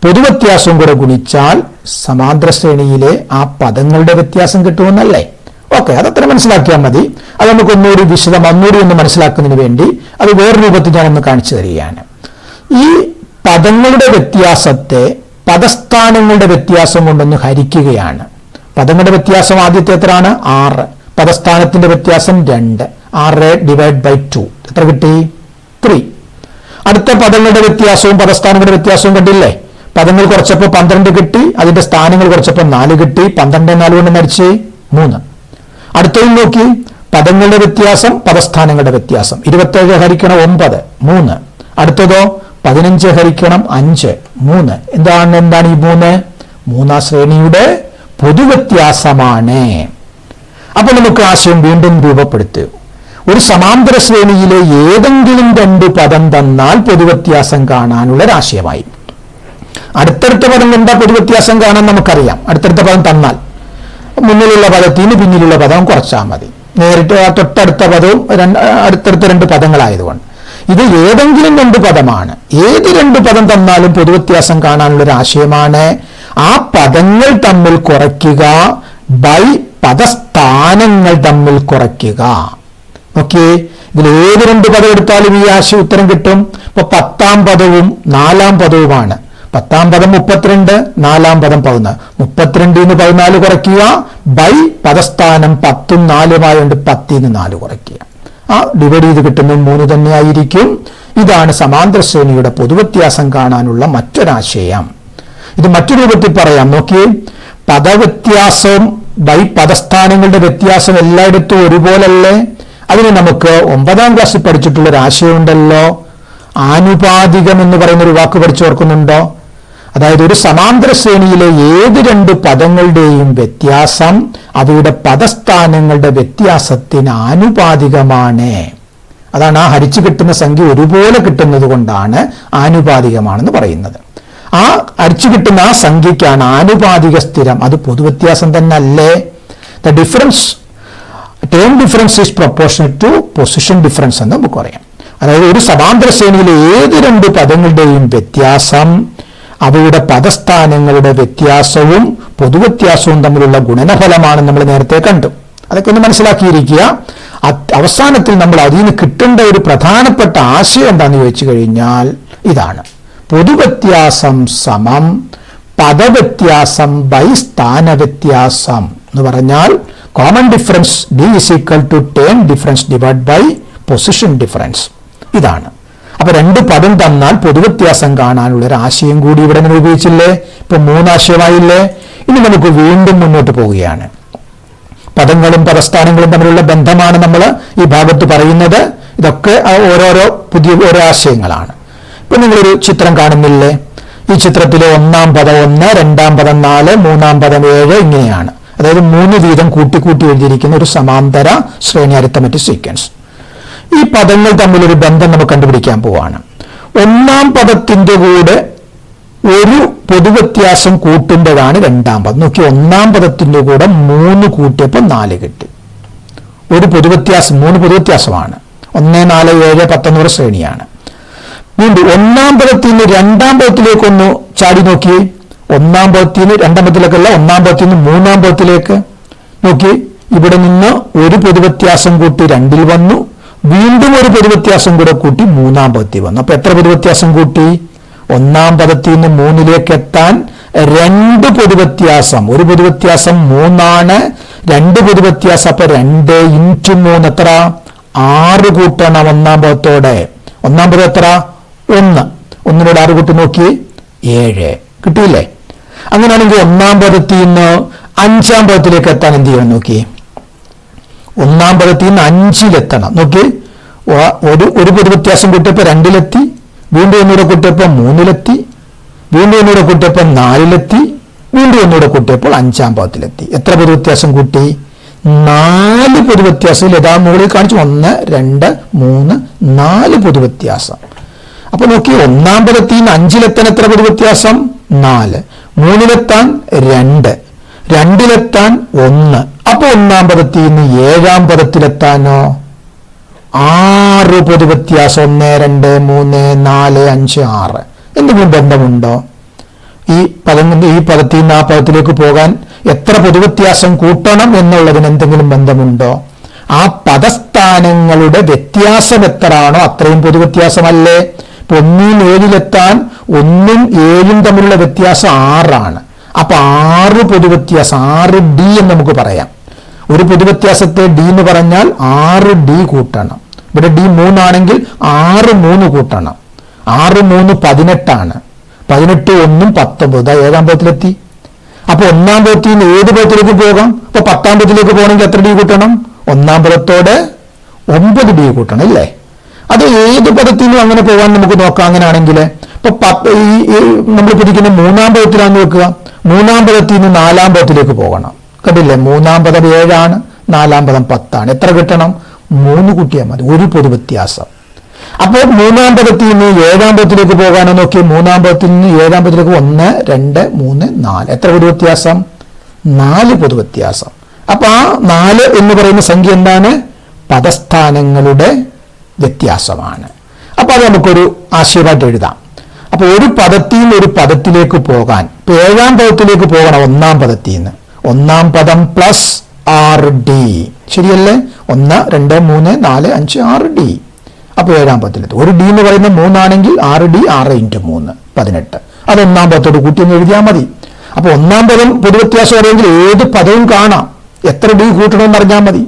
പൊതുവ്യത്യാസവും കൂടെ ഗുണിച്ചാൽ സമാന്തര ശ്രേണിയിലെ ആ പദങ്ങളുടെ വ്യത്യാസം കിട്ടുമെന്നല്ലേ? ഓക്കെ, അതത്ര മനസ്സിലാക്കിയാൽ മതി. അത് നമുക്ക് ഒന്നുകൂടി ഒന്ന് മനസ്സിലാക്കുന്നതിന് വേണ്ടി അത് വേറെ രൂപത്തിൽ ഞാനൊന്ന് കാണിച്ചു തരികയാണ്. ഈ പദങ്ങളുടെ വ്യത്യാസത്തെ പദസ്ഥാനങ്ങളുടെ വ്യത്യാസം കൊണ്ടൊന്ന് ഹരിക്കുകയാണ്. പദങ്ങളുടെ വ്യത്യാസം ആദ്യത്തെ എത്രയാണ്? 6. പദസ്ഥാനത്തിന്റെ വ്യത്യാസം 2. 6 / 2 എത്ര കിട്ടി? 3. അടുത്ത പദങ്ങളുടെ വ്യത്യാസവും പദസ്ഥാനങ്ങളുടെ വ്യത്യാസവും കണ്ടില്ലേ? പദങ്ങൾ കുറച്ചപ്പോൾ 12 കിട്ടി, അതിന്റെ സ്ഥാനങ്ങൾ കുറച്ചപ്പോൾ 4 കിട്ടി. 12 4 കൊണ്ട് ഹരിച്ച് 3. അടുത്തതും നോക്കി, പദങ്ങളുടെ വ്യത്യാസം പദസ്ഥാനങ്ങളുടെ വ്യത്യാസം. 27 ഹരിക്കണം 9 3. അടുത്തതോ 15 ഹരിക്കണം 5 3. എന്താണ് ഈ 3? മൂന്നാം ശ്രേണിയുടെ പൊതുവ്യത്യാസമാണ്. അപ്പൊ നമുക്ക് ആശയം വീണ്ടും രൂപപ്പെടുത്തുക. ഒരു സമാന്തര ശ്രേണിയിലെ ഏതെങ്കിലും 2 പദം തന്നാൽ പൊതുവ്യത്യാസം കാണാനുള്ള ഒരാശയമായി. അടുത്തടുത്ത പദം എന്താ പൊതുവ്യത്യാസം കാണാൻ നമുക്കറിയാം. അടുത്തടുത്ത പദം തന്നാൽ മുന്നിലുള്ള പദത്തിന് പിന്നിലുള്ള പദം കുറച്ചാൽ മതി. നേരിട്ട് തൊട്ടടുത്ത പദവും അടുത്തടുത്ത 2 പദങ്ങളായതുകൊണ്ട് ഇത് ഏതെങ്കിലും 2 പദമാണ്. ഏത് 2 പദം തന്നാലും പൊതുവ്യത്യാസം കാണാനുള്ള ഒരു ആശയമാണ്. ആ പദങ്ങൾ തമ്മിൽ കുറയ്ക്കുക ബൈ പദസ്ഥാനങ്ങൾ തമ്മിൽ കുറയ്ക്കുക. ഓക്കെ, ഇതിൽ ഏത് 2 പദം എടുത്താലും ഈ ആശയ ഉത്തരം കിട്ടും. ഇപ്പൊ 10ാം പദവും 4ാം പദവുമാണ്. 10ാം പദം 32, 4ാം പദം 11. 32 - 14 കുറയ്ക്കുക ബൈ പദസ്ഥാനം 10ഉം 4ഉമായുണ്ട് 10 - 4 കുറയ്ക്കുക. ആ ഡിവൈഡ് ചെയ്ത് കിട്ടുന്നത് 3 തന്നെ ആയിരിക്കും. ഇതാണ് സമാന്തര ശ്രേണിയുടെ പൊതുവ്യത്യാസം കാണാനുള്ള മറ്റൊരാശയം. ഇത് മറ്റൊരു രൂപത്തിൽ പറയാം. നോക്കിയേ, പദവ്യത്യാസം ബൈ പദസ്ഥാനങ്ങളുടെ വ്യത്യാസം എല്ലായിടത്തും ഒരുപോലല്ലേ? അതിന് നമുക്ക് 9ാം ക്ലാസ്സിൽ പഠിച്ചിട്ടുള്ള ഒരു ആശയമുണ്ടല്ലോ, ആനുപാതികം എന്ന് പറയുന്ന ഒരു വാക്ക് പഠിച്ചോർക്കുന്നുണ്ടോ? അതായത് ഒരു സമാന്തര ശ്രേണിയിലെ ഏത് 2 പദങ്ങളുടെയും വ്യത്യാസം അവയുടെ പദസ്ഥാനങ്ങളുടെ വ്യത്യാസത്തിന് ആനുപാതികമാണ്. അതാണ് ആ ഹരിച്ചു കിട്ടുന്ന സംഖ്യ ഒരുപോലെ കിട്ടുന്നത് കൊണ്ടാണ് ആനുപാതികമാണെന്ന് പറയുന്നത്. ആ ഹരിച്ചു കിട്ടുന്ന ആ സംഖ്യയ്ക്കാണ് ആനുപാതിക സ്ഥിരം. അത് പൊതുവ്യത്യാസം തന്നെ അല്ലേ? The difference, term difference is proportional to position difference എന്ന് നമുക്ക് പറയാം. അതായത് ഒരു സമാന്തര ശ്രേണിയിലെ ഏത് 2 പദങ്ങളുടെയും വ്യത്യാസം അവയുടെ പദസ്ഥാനങ്ങളുടെ വ്യത്യാസവും പൊതുവ്യത്യാസവും തമ്മിലുള്ള ഗുണനഫലമാണെന്ന് നമ്മൾ നേരത്തെ കണ്ടു. അതൊക്കെ ഒന്ന് മനസ്സിലാക്കിയിരിക്കുക. അവസാനത്തിൽ നമ്മൾ അതിൽ നിന്ന് കിട്ടേണ്ട ഒരു പ്രധാനപ്പെട്ട ആശയം എന്താണെന്ന് ചോദിച്ചു കഴിഞ്ഞാൽ ഇതാണ്: പൊതുവ്യത്യാസം സമം പദവ്യത്യാസം ബൈ സ്ഥാനവ്യത്യാസം എന്ന് പറഞ്ഞാൽ common difference D = term difference divide by position difference. ഇതാണ്. അപ്പൊ 2 പദം തന്നാൽ പൊതുവ്യത്യാസം കാണാനുള്ള ഒരു ആശയം കൂടി ഇവിടെ നിന്ന് ഉപയോഗിച്ചില്ലേ? ഇപ്പൊ 3 ആശയമായില്ലേ? ഇനി നമുക്ക് വീണ്ടും മുന്നോട്ട് പോവുകയാണ്. പദങ്ങളും പദസ്ഥാനങ്ങളും തമ്മിലുള്ള ബന്ധമാണ് നമ്മൾ ഈ ഭാഗത്ത് പറയുന്നത്. ഇതൊക്കെ ഓരോ ഓരോ ആശയങ്ങളാണ്. ഇപ്പൊ നിങ്ങളൊരു ചിത്രം കാണുന്നില്ലേ? ഈ ചിത്രത്തിലെ 1ാം പദം 1, 2ാം പദം 4, 3ാം പദം 7 ഇങ്ങനെയാണ്. അതായത് 3 വീതം കൂട്ടി എഴുതിയിരിക്കുന്ന ഒരു സമാന്തര ശ്രേണി അരിത്തമെറ്റിക് സീക്വൻസ്. ഈ പദങ്ങൾ തമ്മിലൊരു ബന്ധം നമുക്ക് കണ്ടുപിടിക്കാൻ പോവാണ്. 1ാം പദത്തിന്റെ കൂടെ ഒരു പൊതുവ്യത്യാസം കൂട്ടുമ്പോഴാണ് 2ാം പദം. നോക്കി, 1ാം പദത്തിന്റെ കൂടെ 3 കൂട്ടിയപ്പോൾ 4 കിട്ടി. ഒരു പൊതുവ്യത്യാസം, 3 പൊതുവ്യത്യാസമാണ്. 1, 4, 7, 19 ശ്രേണിയാണ്. വീണ്ടും 1ാം പദത്തിൽ നിന്ന് 2ാം പദത്തിലേക്കൊന്ന് ചാടി നോക്കി. 1ാം പദത്തിൽ നിന്ന് 2ാം പദത്തിലേക്കല്ല, 1ാം പദത്തിൽ നിന്ന് 3ാം പദത്തിലേക്ക് നോക്കി. ഇവിടെ നിന്ന് ഒരു പൊതുവ്യത്യാസം കൂട്ടി 2ൽ വന്നു. വീണ്ടും ഒരു പൊതുവ്യത്യാസം കൂടെ കൂട്ടി 3ാം പദത്തിൽ വന്നു. അപ്പൊ എത്ര പൊതുവ്യത്യാസം കൂട്ടി? 1ാം പദത്തിൽ നിന്ന് 3ലേക്ക് എത്താൻ 2 പൊതുവ്യത്യാസം. ഒരു പൊതുവ്യത്യാസം 3 ആണ്, 2 പൊതുവ്യത്യാസം. അപ്പൊ 2 × 3 എത്ര? 6 കൂട്ടണം 1ാം പദത്തോടെ. 1ാം പദം എത്ര? 1. 1നോട് 6 കൂട്ടി നോക്കി, 7 കിട്ടിയില്ലേ? അങ്ങനെയാണെങ്കിൽ 1ാം പദത്തിൽ നിന്ന് 5ാം പദത്തിലേക്ക് എത്താൻ എന്ത് ചെയ്യണം നോക്കി? 1ാം പദത്തിൽ നിന്ന് 5ലെത്തണം. നോക്കി, ഒരു പൊതുവ്യത്യാസം കൂട്ടിയപ്പോൾ 2ലെത്തി, വീണ്ടും ഒന്നുകൂടെ കൂട്ടിയപ്പോൾ 3ലെത്തി, വീണ്ടും ഒന്നുകൂടെ കൂട്ടിയപ്പോൾ 4ലെത്തി, വീണ്ടും ഒന്നുകൂടെ കൂട്ടിയപ്പോൾ 5ാം പദത്തിലെത്തി. എത്ര പൊതുവ്യത്യാസം കൂട്ടി? 4 പൊതുവ്യത്യാസം. യഥാ മുകളിൽ കാണിച്ചു 1, 2, 3, 4 പൊതുവ്യത്യാസം. അപ്പൊ നോക്കി, ഒന്നാം പദത്തിൽ നിന്ന് 5-ലെത്താൻ എത്ര പൊതുവ്യത്യാസം? 4. 3-ലെത്താൻ 2, 2-ലെത്താൻ 1. അപ്പൊ ഒന്നാം പദത്തിൽ നിന്ന് 7-ാം പദത്തിലെത്താനോ 6 പൊതുവ്യത്യാസം. 1, 2, 3, 4, 5, 6. എന്തെങ്കിലും ബന്ധമുണ്ടോ? ഈ പദത്തിൽ നിന്ന് ആ പദത്തിലേക്ക് പോകാൻ എത്ര പൊതുവ്യത്യാസം കൂട്ടണം എന്നുള്ളതിന് എന്തെങ്കിലും ബന്ധമുണ്ടോ? ആ പദസ്ഥാനങ്ങളുടെ വ്യത്യാസം എത്രയാണോ അത്രയും പൊതുവ്യത്യാസമല്ലേ? ഇപ്പൊ 1-ൽ 7-ലെത്താൻ 1-ഉം 7-ഉം തമ്മിലുള്ള വ്യത്യാസം 6 അപ്പൊ 6 പൊതുവ്യത്യാസം, 6D എന്ന് നമുക്ക് പറയാം. ഒരു പൊതുവ്യത്യാസത്തെ D എന്ന് പറഞ്ഞാൽ 6D കൂട്ടണം. ഇവിടെ D 3 ആണെങ്കിൽ 6 3 കൂട്ടണം. 6 3 18. 18 1 19. 7-ാം പദത്തിലെത്തി. അപ്പൊ ഒന്നാം പദത്തിൽ നിന്ന് ഏത് പദത്തിലേക്ക് പോകാം? അപ്പൊ 10-ാം പദത്തിലേക്ക് പോകണമെങ്കിൽ എത്ര D കൂട്ടണം? ഒന്നാം പദത്തോടെ 9D കൂട്ടണം, അല്ലേ? അത് ഏത് പദത്തിൽ നിന്നും അങ്ങനെ പോകാൻ നമുക്ക് നോക്കാം. അങ്ങനെയാണെങ്കിൽ ഇപ്പൊ നമ്മൾ പിടിക്കുന്ന 3-ാം പദത്തിലാന്ന് വെക്കുക. 3-ാം പദത്തിൽ നിന്ന് 4-ാം പദത്തിലേക്ക് പോകണം. കണ്ടില്ലേ? 3-ാം പദം 7 4-ാം പദം 10. എത്ര കിട്ടണം? 3 കൂട്ടിയാൽ മതി. ഒരു പൊതുവ്യത്യാസം. അപ്പോൾ 3-ാം പദത്തിൽ നിന്ന് 7-ാം പദത്തിലേക്ക് പോകാനോ നോക്കി. 3-ാം പദത്തിൽ നിന്ന് 7-ാം പദത്തിലേക്ക് 1 2 3 4. എത്ര പൊതുവ്യത്യാസം? 4 പൊതുവ്യത്യാസം. അപ്പൊ ആ 4 എന്ന് പറയുന്ന സംഖ്യ എന്താണ്? പദസ്ഥാനങ്ങളുടെ വ്യത്യാസമാണ്. അപ്പൊ അത് നമുക്കൊരു ആശയമായിട്ട് എഴുതാം. അപ്പൊ ഒരു പദത്തിൽ നിന്ന് ഒരു പദത്തിലേക്ക് പോകാൻ, ഇപ്പൊ 7-ാം പദത്തിലേക്ക് പോകണം. 1-ാം പദത്തിൽ നിന്ന് 1-ാം പദം പ്ലസ് 6D, ശരിയല്ലേ? 1 2 3 4 5 6D. അപ്പൊ 7-ാം പദത്തിലെത്തും. ഒരു D എന്ന് പറയുന്നത് 3 ആണെങ്കിൽ 6D 6 × 3 18. അത് 1-ാം പദത്തോട് കൂട്ടിയൊന്ന് എഴുതിയാൽ മതി. അപ്പൊ 1-ാം പദം പൊതുവ്യത്യാസം അറിയെങ്കിൽ ഏത് പദവും കാണാം. എത്ര D കൂട്ടണമെന്ന് അറിഞ്ഞാൽ മതി.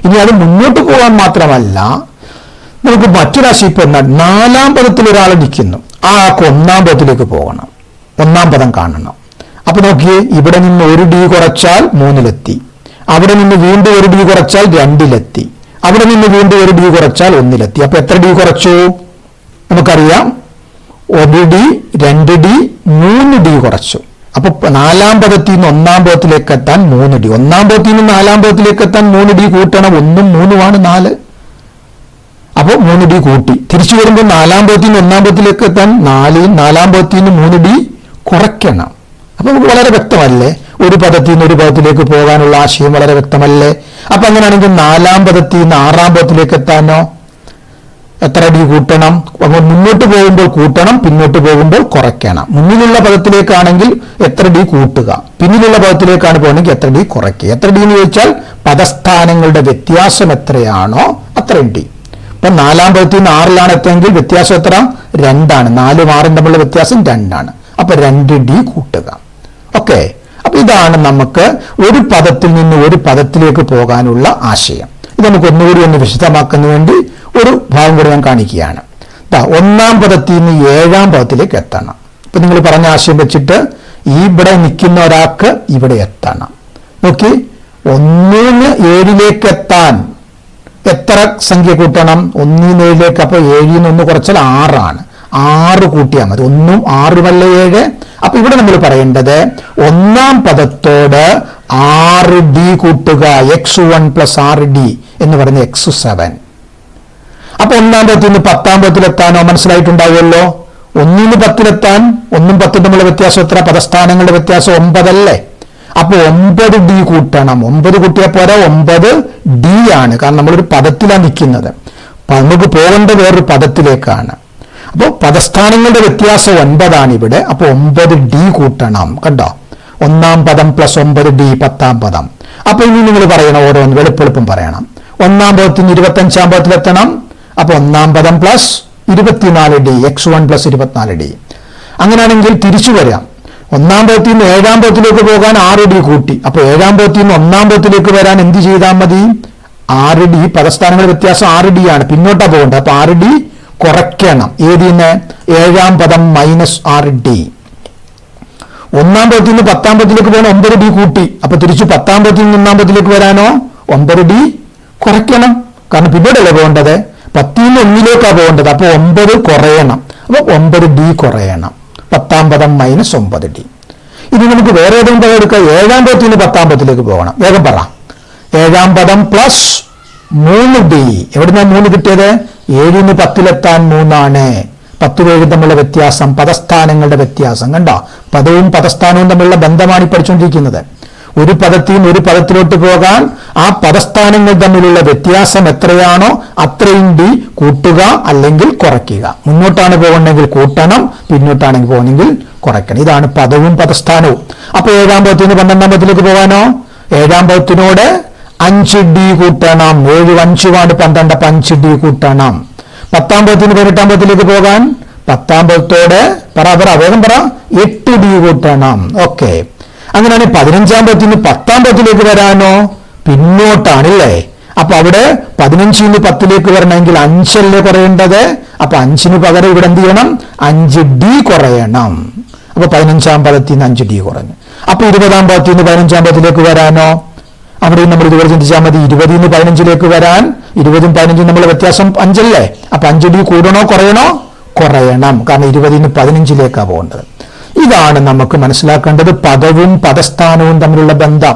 ഇനി അത് മുന്നോട്ട് പോകാൻ മാത്രമല്ല, നമുക്ക് മറ്റൊരാശയം ഇപ്പൊ എന്നാൽ 4-ാം പദത്തിൽ ഒരാൾ നിൽക്കുന്നു. ആ ആൾക്ക് 1-ാം പദത്തിലേക്ക് പോകണം. 1-ാം പദം കാണണം. അപ്പൊ നോക്കിയേ, ഇവിടെ നിന്ന് 1D കുറച്ചാൽ 3-ലെത്തി. അവിടെ നിന്ന് വീണ്ടും 1D കുറച്ചാൽ 2-ലെത്തി. അവിടെ നിന്ന് വീണ്ടും 1D കുറച്ചാൽ 1-ലെത്തി. അപ്പൊ എത്ര D കുറച്ചു? നമുക്കറിയാം 1D 2D 3D കുറച്ചു. അപ്പൊ 4-ാം പദത്തിൽ നിന്ന് 1-ാം പദത്തിലേക്ക് എത്താൻ 3D. 1-ാം പദത്തിൽ നിന്ന് 4-ാം പദത്തിലേക്ക് എത്താൻ 3D കൂട്ടണം. 1ഉം 3ഉമാണ് 4. അപ്പൊ 3D കൂട്ടി. തിരിച്ചു വരുമ്പോൾ 4-ാം പദത്തിൽ നിന്ന് 1-ാം പദത്തിലേക്ക് എത്താൻ 4, 4-ാം പദത്തിൽ നിന്ന് 3D കുറയ്ക്കണം. അപ്പൊ നമുക്ക് വളരെ വ്യക്തമല്ലേ? ഒരു പദത്തിൽ നിന്ന് ഒരു പദത്തിലേക്ക് പോകാനുള്ള ആശയം വളരെ വ്യക്തമല്ലേ? അപ്പൊ അങ്ങനെയാണെങ്കിൽ 4-ാം പദത്തിൽ നിന്ന് 6-ാം പദത്തിലേക്ക് എത്താനോ എത്ര D കൂട്ടണം? അപ്പോൾ മുന്നോട്ട് പോകുമ്പോൾ കൂട്ടണം, പിന്നോട്ട് പോകുമ്പോൾ കുറയ്ക്കണം. മുന്നിലുള്ള പദത്തിലേക്കാണെങ്കിൽ എത്ര D കൂട്ടുക, പിന്നിലുള്ള പദത്തിലേക്കാണ് പോകണമെങ്കിൽ എത്ര D കുറയ്ക്കുക. എത്ര D എന്ന് ചോദിച്ചാൽ പദസ്ഥാനങ്ങളുടെ വ്യത്യാസം എത്രയാണോ അത്രയും D. ഇപ്പൊ 4-ാം പദത്തിൽ നിന്ന് 6-ലാണ് എത്തുമെങ്കിൽ വ്യത്യാസം എത്ര? 2. 4ഉം 6ഉം തമ്മിലുള്ള വ്യത്യാസം 2. അപ്പൊ 2D കൂട്ടുക. ഓക്കെ. അപ്പൊ ഇതാണ് നമുക്ക് ഒരു പദത്തിൽ നിന്ന് ഒരു പദത്തിലേക്ക് പോകാനുള്ള ആശയം. ഇത് നമുക്ക് ഒന്നുകൂടി ഒന്ന് വിശദമാക്കുന്ന വേണ്ടി ഒരു ഭാഗം കൂടി ഞാൻ കാണിക്കുകയാണ്. 1-ാം പദത്തിൽ നിന്ന് 7-ാം പദത്തിലേക്ക് എത്തണം. ഇപ്പൊ നിങ്ങൾ പറഞ്ഞ ആശയം വെച്ചിട്ട് ഇവിടെ നിൽക്കുന്ന ഒരാൾക്ക് ഇവിടെ എത്തണം. നോക്കി, 1-ന് 7-ലേക്ക് എത്താൻ എത്ര സംഖ്യ കൂട്ടണം? 1-ന് 7-ലേക്ക്. അപ്പൊ 7-ന് 1 കുറച്ചാൽ 6. 6 കൂട്ടിയാൽ മതി. 1ഉം 6ഉമല്ല 7. അപ്പൊ ഇവിടെ നമ്മൾ പറയേണ്ടത് 1-ാം പദത്തോട് 6D കൂട്ടുക. x1 + 6D എന്ന് പറയുന്നത് x7. അപ്പൊ 1-ാം പദത്തിൽ നിന്ന് 10-ാം പദത്തിലെത്താനോ മനസ്സിലായിട്ടുണ്ടാവുമല്ലോ. 1-ന് 10-ലെത്താൻ 1ഉം 10ഉം തമ്മിലുള്ള വ്യത്യാസം എത്ര? പദസ്ഥാനങ്ങളുടെ വ്യത്യാസം 9 അല്ലേ? അപ്പൊ 9D കൂട്ടണം. 9 കൂട്ടിയാൽ പോരാ, 9D ആണ്. കാരണം നമ്മളൊരു പദത്തിലാണ് നിൽക്കുന്നത്. നമുക്ക് പോകേണ്ട വേറൊരു പദത്തിലേക്കാണ്. അപ്പോൾ പദസ്ഥാനങ്ങളുടെ വ്യത്യാസം 9 ഇവിടെ. അപ്പൊ 9D കൂട്ടണം. കണ്ടോ? 1-ാം പദം പ്ലസ് 9D 10-ാം പദം. അപ്പൊ ഇനി നിങ്ങൾ പറയണം, ഓരോന്ന് എളുപ്പം പറയണം. 1-ാം പദത്തിൽ നിന്ന് 25-ാം പദത്തിലെത്തണം. അപ്പൊ 1-ാം പദം പ്ലസ് 24D x1 + 24D. അങ്ങനെയാണെങ്കിൽ തിരിച്ചു വരാം. 1-ാം പദത്തിൽ നിന്ന് 7-ാം പദത്തിലേക്ക് പോകാൻ 6D കൂട്ടി. അപ്പൊ 7-ാം പദത്തിൽ നിന്ന് 1-ാം പദത്തിലേക്ക് വരാൻ എന്ത് ചെയ്താൽ മതി? 6D. പദസ്ഥാനങ്ങളുടെ വ്യത്യാസം 6D ആണ്. പിന്നോട്ടാ പോകേണ്ടത്. അപ്പൊ 6D കുറയ്ക്കണം. ഏതിന്? 7-ാം പദം -6D. 1-ാം പദത്തിൽ നിന്ന് 10-ാം പദത്തിലേക്ക് പോകാൻ 9D കൂട്ടി. അപ്പൊ തിരിച്ചു 10-ാം പദത്തിൽ നിന്ന് 1-ാം പദത്തിലേക്ക് വരാനോ 9D കുറയ്ക്കണം. കാരണം പിന്നോട്ടല്ലേ പോകേണ്ടത്? 10-ൽ നിന്ന് 1-ലേക്കാണ് പോകേണ്ടത്. അപ്പൊ 9 കുറയണം. അപ്പൊ 9D കുറയണം. 10-ാം പദം -9D. ഇനി നമുക്ക് വേറെ ഏതെങ്കിലും പദം എടുക്കാം. 7-ാം പദത്തിൽ നിന്ന് 10-ാം പദത്തിലേക്ക് പോകണം. വേഗം പറ. 7-ാം പദം പ്ലസ് 3D. എവിടുന്നാ 3 കിട്ടിയത്? 7-ന് 10-ലെത്താൻ 3 ആണ്. 10 പേരും തമ്മിലുള്ള വ്യത്യാസം, പദസ്ഥാനങ്ങളുടെ വ്യത്യാസം. കണ്ടോ, പദവും പദസ്ഥാനവും തമ്മിലുള്ള ബന്ധമാണ് ഈ പഠിച്ചുകൊണ്ടിരിക്കുന്നത്. ഒരു പദത്തിൽ നിന്ന് ഒരു പദത്തിലോട്ട് പോകാൻ ആ പദസ്ഥാനങ്ങൾ തമ്മിലുള്ള വ്യത്യാസം എത്രയാണോ അത്രയും ഡി കൂട്ടുക അല്ലെങ്കിൽ കുറയ്ക്കുക. മുന്നോട്ടാണ് പോകുന്നെങ്കിൽ കൂട്ടണം, പിന്നോട്ടാണെങ്കിൽ പോകുന്നെങ്കിൽ കുറയ്ക്കണം. ഇതാണ് പദവും പദസ്ഥാനവും. അപ്പൊ 7-ാം പദത്തിൽ നിന്ന് 12-ാം പദത്തിലേക്ക് പോകാനോ 7-ാം പദത്തിനോട് 5d കൂട്ടണം. 7 5 12, 5d കൂട്ടണം. 10-ാം പദത്തിൽ നിന്ന് 18-ാം പദത്തിലേക്ക് പോകാൻ 10-ാം പദത്തോട് വേഗം പറ 8d കൂട്ടണം. ഓക്കെ, അങ്ങനെയാണ് 15-ാം പദത്തിൽ നിന്ന് 10-ാം പദത്തിലേക്ക് വരാനോ പിന്നോട്ടാണല്ലേ. അപ്പൊ അവിടെ 15-ൽ നിന്ന് 10ലേക്ക് വരണമെങ്കിൽ 5 അല്ലേ കുറയേണ്ടത്. അപ്പൊ 5-ന് പകരം ഇവിടെ എന്ത് ചെയ്യണം, 5d കുറയണം. അപ്പൊ 15-ാം പദത്തിൽ നിന്ന് 5d കുറഞ്ഞു. അപ്പൊ 20-ാം പദത്തിൽ നിന്ന് 15-ാം പദത്തിലേക്ക് വരാനോ അവിടെയും നമ്മൾ ഇതുപോലെ ചിന്തിച്ചാൽ മതി. 20-ൽ നിന്ന് 15ലേക്ക് വരാൻ 20-ഉം 15-ഉം തമ്മിലുള്ള വ്യത്യാസം 5 അല്ലേ. അപ്പൊ 5d കൂടണോ കുറയണോ? കുറയണം. കാരണം 20-ൽ നിന്ന് 15ലേക്കാണ് പോകേണ്ടത്. ഇതാണ് നമുക്ക് മനസ്സിലാക്കേണ്ടത് പദവും പദസ്ഥാനവും തമ്മിലുള്ള ബന്ധം.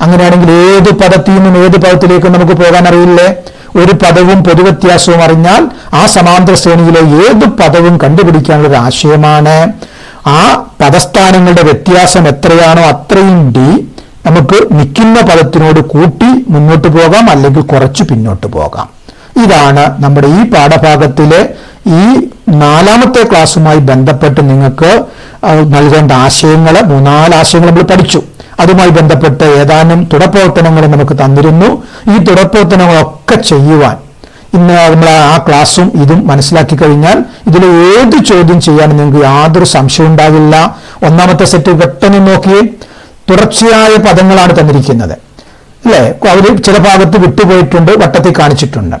അങ്ങനെയാണെങ്കിൽ ഏത് പദത്തിൽ നിന്നും ഏത് പദത്തിലേക്കും നമുക്ക് പോകാൻ അറിയില്ലേ? ഒരു പദവും പൊതുവ്യത്യാസവും അറിഞ്ഞാൽ ആ സമാന്തര ശ്രേണിയിലെ ഏത് പദവും കണ്ടുപിടിക്കാനുള്ള ഒരു ആശയമാണ്. ആ പദസ്ഥാനങ്ങളുടെ വ്യത്യാസം എത്രയാണോ അത്രയും ഡി നമുക്ക് നിൽക്കുന്ന പദത്തിനോട് കൂട്ടി മുന്നോട്ട് പോകാം, അല്ലെങ്കിൽ കുറച്ച് പിന്നോട്ട് പോകാം. ഇതാണ് നമ്മുടെ ഈ പാഠഭാഗത്തിലെ ഈ 4-ാമത്തെ ക്ലാസ്സുമായി ബന്ധപ്പെട്ട് നിങ്ങൾക്ക് നൽകേണ്ട ആശയങ്ങൾ. 3-4 ആശയങ്ങൾ നമ്മൾ പഠിച്ചു. അതുമായി ബന്ധപ്പെട്ട് ഏതാനും തുടർപ്രവർത്തനങ്ങൾ നമുക്ക് തന്നിരുന്നു. ഈ തുടർപ്രവർത്തനങ്ങളൊക്കെ ചെയ്യുവാൻ ഇന്ന് നമ്മൾ ആ ക്ലാസ്സും ഇതും മനസ്സിലാക്കി കഴിഞ്ഞാൽ ഇതിൽ ഏത് ചോദ്യം ചെയ്യാനും നിങ്ങൾക്ക് യാതൊരു സംശയം ഉണ്ടാകില്ല. 1-ാമത്തെ സെറ്റ് പെട്ടെന്ന് നോക്കി, തുടർച്ചയായ പദങ്ങളാണ് തന്നിരിക്കുന്നത് അല്ലേ. അവർ ചില ഭാഗത്ത് വിട്ടുപോയിട്ടുണ്ട്, വട്ടത്തിൽ കാണിച്ചിട്ടുണ്ട്.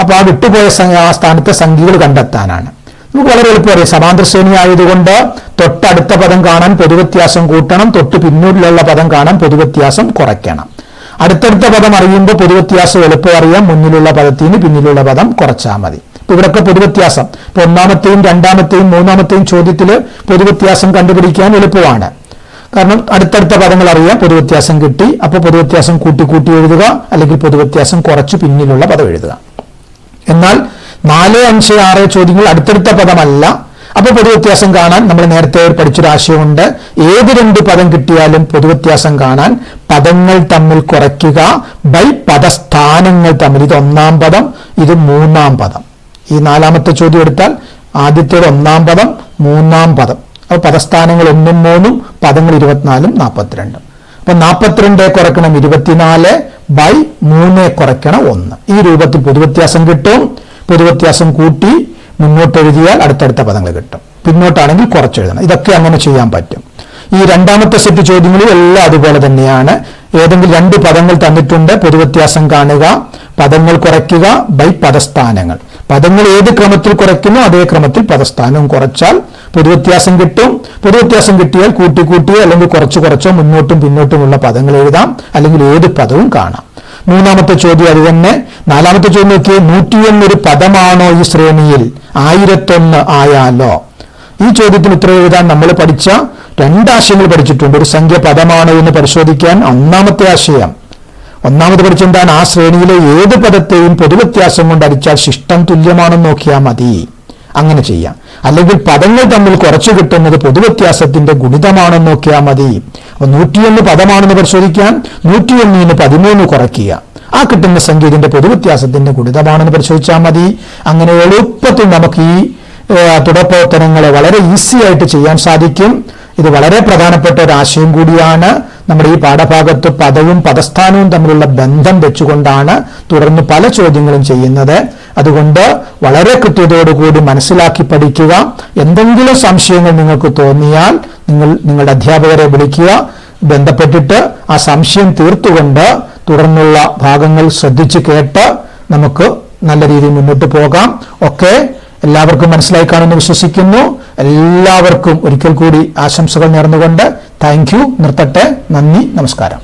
അപ്പൊ ആ വിട്ടുപോയ ആ സ്ഥാനത്തെ സംഖ്യകൾ കണ്ടെത്താനാണ്. നമുക്ക് വളരെ എളുപ്പം അറിയാം. സമാന്തര ശ്രേണി ആയതുകൊണ്ട് തൊട്ടടുത്ത പദം കാണാൻ പൊതുവ്യത്യാസം കൂട്ടണം, തൊട്ട് പിന്നീടുള്ള പദം കാണാൻ പൊതുവ്യത്യാസം കുറയ്ക്കണം. അടുത്തടുത്ത പദം അറിയുമ്പോൾ പൊതുവ്യത്യാസം എളുപ്പം അറിയാം, മുന്നിലുള്ള പദത്തിന് പിന്നിലുള്ള പദം കുറച്ചാൽ മതി. ഇപ്പൊ ഇവിടെയൊക്കെ പൊതുവ്യത്യാസം, ഇപ്പൊ 1-ാമത്തെയും 2-ാമത്തെയും 3-ാമത്തെയും ചോദ്യത്തിൽ പൊതുവ്യത്യാസം കണ്ടുപിടിക്കാൻ എളുപ്പമാണ്. കാരണം അടുത്തടുത്ത പദങ്ങൾ അറിയാം, പൊതുവ്യത്യാസം കിട്ടി. അപ്പോൾ പൊതുവ്യത്യാസം കൂട്ടി കൂട്ടി എഴുതുക, അല്ലെങ്കിൽ പൊതുവ്യത്യാസം കുറച്ച് പിന്നിലുള്ള പദം എഴുതുക. എന്നാൽ 4, 5, 6 ചോദ്യങ്ങൾ അടുത്തടുത്ത പദമല്ല. അപ്പൊ പൊതുവ്യത്യാസം കാണാൻ നമ്മൾ നേരത്തെ പഠിച്ചൊരാശയമുണ്ട്. ഏത് 2 പദം കിട്ടിയാലും പൊതുവ്യത്യാസം കാണാൻ പദങ്ങൾ തമ്മിൽ കുറയ്ക്കുക ബൈ പദസ്ഥാനങ്ങൾ തമ്മിൽ. ഇത് 1-ാം പദം, ഇത് 3-ാം പദം. ഈ 4-ാമത്തെ ചോദ്യം എടുത്താൽ ആദ്യത്തേത് 1-ാം പദം, 3-ാം പദം. അപ്പൊ പദസ്ഥാനങ്ങൾ 1ഉം 3ഉം, പദങ്ങൾ 24ഉം 42. അപ്പൊ 42 കുറയ്ക്കണം 24 ബൈ 3 കുറയ്ക്കണം 1. ഈ രൂപത്തിൽ പൊതുവ്യത്യാസം കിട്ടും. പൊതുവ്യത്യാസം കൂട്ടി മുന്നോട്ട് എഴുതിയാൽ അടുത്തടുത്ത പദങ്ങൾ കിട്ടും. പിന്നോട്ടാണെങ്കിൽ കുറച്ചെഴുതണം. ഇതൊക്കെ അങ്ങനെ ചെയ്യാൻ പറ്റും. ഈ 2-ാമത്തെ സെറ്റ് ചോദ്യങ്ങളിൽ എല്ലാം അതുപോലെ തന്നെയാണ്. ഏതെങ്കിലും 2 പദങ്ങൾ തന്നിട്ടുണ്ട്, പൊതുവ്യത്യാസം കാണുക, പദങ്ങൾ കുറയ്ക്കുക ബൈ പദസ്ഥാനങ്ങൾ. പദങ്ങൾ ഏത് ക്രമത്തിൽ കുറയ്ക്കുന്നു അതേ ക്രമത്തിൽ പദസ്ഥാനവും കുറച്ചാൽ പൊതുവ്യത്യാസം കിട്ടും. പൊതുവ്യത്യാസം കിട്ടിയാൽ കൂട്ടി കൂട്ടിയോ അല്ലെങ്കിൽ കുറച്ച് കുറച്ചോ മുന്നോട്ടും പിന്നോട്ടുമുള്ള പദങ്ങൾ എഴുതാം, അല്ലെങ്കിൽ ഏത് പദവും കാണാം. 3-ാമത്തെ ചോദ്യം അത് തന്നെ. 4-ാമത്തെ ചോദ്യം നോക്കിയേ, 101 ഒരു പദമാണോ ഈ ശ്രേണിയിൽ? 1001 ആയാലോ? ഈ ചോദ്യത്തിന് ഉത്തരം എഴുതാൻ നമ്മൾ പഠിച്ച 2 ആശയങ്ങൾ പഠിച്ചിട്ടുണ്ട്. ഒരു സംഖ്യ പദമാണോ എന്ന് പരിശോധിക്കാൻ 1-ാമത്തെ ആശയം. 1-ാമത് പഠിച്ചെന്താണ്? ആ ശ്രേണിയിലെ ഏത് പദത്തെയും പൊതുവ്യത്യാസം കൊണ്ട് അടിച്ചാൽ ശിഷ്ടം തുല്യമാണെന്ന് നോക്കിയാൽ മതി. അങ്ങനെ ചെയ്യാം. അല്ലെങ്കിൽ പദങ്ങൾ തമ്മിൽ കുറച്ച് കിട്ടുന്നത് പൊതുവ്യത്യാസത്തിന്റെ ഗുണിതമാണെന്ന് നോക്കിയാൽ മതി. അപ്പൊ 101 പദമാണെന്ന് പരിശോധിക്കാൻ 101ന് 13 കുറയ്ക്കുക. ആ കിട്ടുന്ന സംഖ്യ ഇതിന്റെ പൊതുവ്യത്യാസത്തിന്റെ ഗുണിതമാണെന്ന് പരിശോധിച്ചാൽ മതി. അങ്ങനെ എളുപ്പത്തിൽ നമുക്ക് ഈ തുടർപ്രവർത്തനങ്ങളെ വളരെ ഈസി ആയിട്ട് ചെയ്യാൻ സാധിക്കും. ഇത് വളരെ പ്രധാനപ്പെട്ട ഒരു ആശയം കൂടിയാണ്. നമ്മുടെ ഈ പാഠഭാഗത്ത് പദവും പദസ്ഥാനവും തമ്മിലുള്ള ബന്ധം വെച്ചുകൊണ്ടാണ് തുടർന്ന് പല ചോദ്യങ്ങളും ചെയ്യുന്നത്. അതുകൊണ്ട് വളരെ കൃത്യതയോടുകൂടി മനസ്സിലാക്കി പഠിക്കുക. എന്തെങ്കിലും സംശയങ്ങൾ നിങ്ങൾക്ക് തോന്നിയാൽ നിങ്ങളുടെ അധ്യാപകരെ വിളിക്കുക, ബന്ധപ്പെട്ടിട്ട് ആ സംശയം തീർത്തുകൊണ്ട് തുടർന്നുള്ള ഭാഗങ്ങൾ ശ്രദ്ധിച്ച് കേട്ട് നമുക്ക് നല്ല രീതിയിൽ മുന്നോട്ട് പോകാം. ഒക്കെ എല്ലാവർക്കും മനസ്സിലായി കാണുമെന്ന് വിശ്വസിക്കുന്നു. എല്ലാവർക്കും ഒരിക്കൽ കൂടി ആശംസകൾ നേർന്നുകൊണ്ട് താങ്ക് യു. നിർത്തട്ടെ. നന്ദി, നമസ്കാരം.